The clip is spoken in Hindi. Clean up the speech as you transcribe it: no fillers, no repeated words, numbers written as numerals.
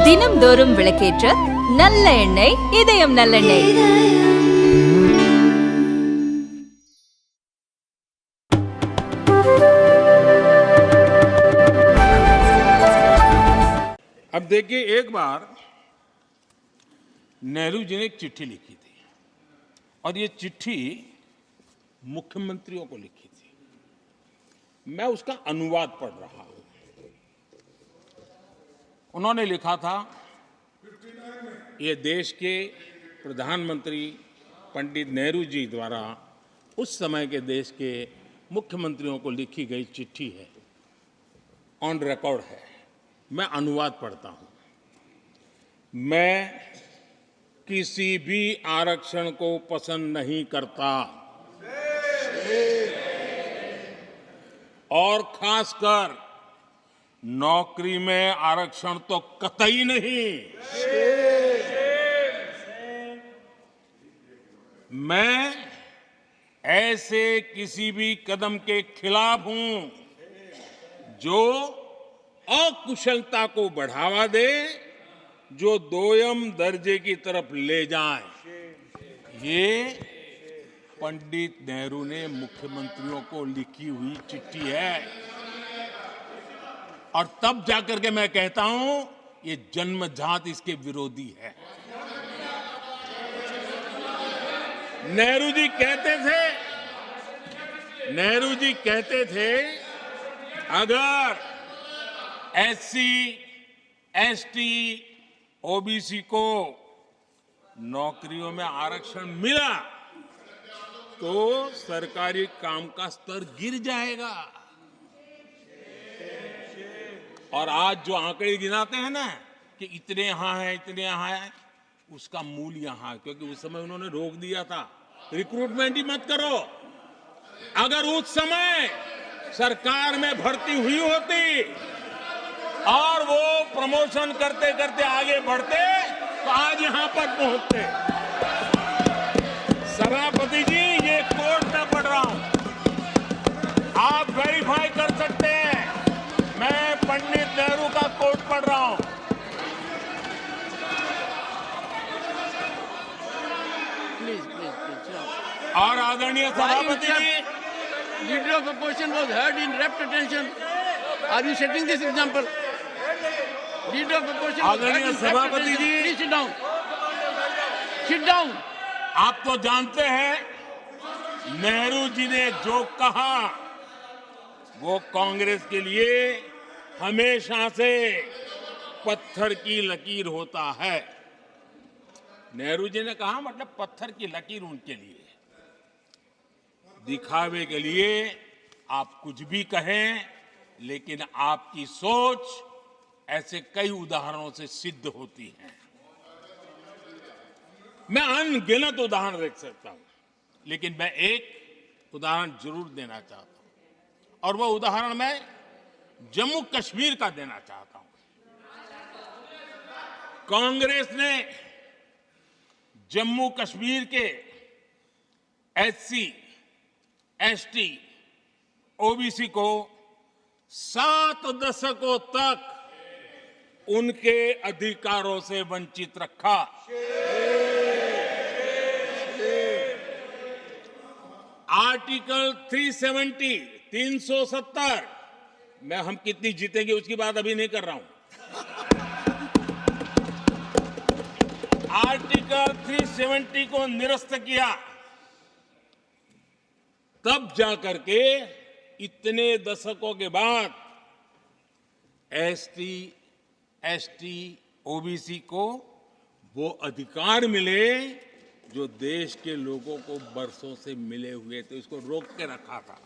தினம் தோறும் விளக்கேற்ற நல்ல எண்ணெய் இதயம் நல்லெண்ணெய். अब देखिए, एक बार नेहरू जी ने एक चिट्ठी लिखी थी और ये चिट्ठी मुख्यमंत्रियों को लिखी थी. मैं उसका अनुवाद पढ़ रहा हूं. उन्होंने लिखा था, ये देश के प्रधानमंत्री पंडित नेहरू जी द्वारा उस समय के देश के मुख्यमंत्रियों को लिखी गई चिट्ठी है, ऑन रिकॉर्ड है. मैं अनुवाद पढ़ता हूं. मैं किसी भी आरक्षण को पसंद नहीं करता और खासकर नौकरी में आरक्षण तो कतई नहीं. मैं ऐसे किसी भी कदम के खिलाफ हूं जो अकुशलता को बढ़ावा दे, जो दोयम दर्जे की तरफ ले जाए. ये पंडित नेहरू ने मुख्यमंत्रियों को लिखी हुई चिट्ठी है. और तब जाकर के मैं कहता हूं, ये जन्मजात इसके विरोधी है. नेहरू जी कहते थे अगर एससी, एसटी, ओबीसी को नौकरियों में आरक्षण मिला तो सरकारी काम का स्तर गिर जाएगा. और आज जो आंकड़े गिनाते हैं ना कि इतने यहां हैं, इतने यहां हैं, उसका मूल यहां है. क्योंकि उस समय उन्होंने रोक दिया था, रिक्रूटमेंट ही मत करो. अगर उस समय सरकार में भर्ती हुई होती और वो प्रमोशन करते करते आगे बढ़ते तो आज यहां पर पहुंचते. सभापति जी, ये कोर्ट में पढ़ रहा हूं, आप वेरीफाई कर सकते हैं. मैं पंडित नेहरू का कोर्ट पढ़ रहा हूं. प्लीज. और आदरणीय सभापति जी, leader of opposition was heard in rapt attention. Are you setting this example? Leader of opposition was heard in rapt सभापति attention. Ji, Please sit down. Sit down. आप तो जानते हैं नेहरू जी ने जो कहा वो कांग्रेस के लिए हमेशा से पत्थर की लकीर होता है. नेहरू जी ने कहा मतलब पत्थर की लकीर उनके लिए. दिखावे के लिए आप कुछ भी कहें, लेकिन आपकी सोच ऐसे कई उदाहरणों से सिद्ध होती है. मैं अनगिनत उदाहरण देख सकता हूं, लेकिन मैं एक उदाहरण जरूर देना चाहता हूं और वह उदाहरण मैं जम्मू कश्मीर का देना चाहता हूं. कांग्रेस ने जम्मू कश्मीर के एससी, एसटी, ओबीसी को 7 दशकों तक उनके अधिकारों से वंचित रखा. आर्टिकल 370 मैं हम कितनी जीतेंगे उसकी बात अभी नहीं कर रहा हूं. आर्टिकल 370 को निरस्त किया. तब जाकर के इतने दशकों के बाद एसटी, एसटी, ओबीसी को वो अधिकार मिले जो देश के लोगों को बरसों से मिले हुए थे. उसको रोक के रखा था.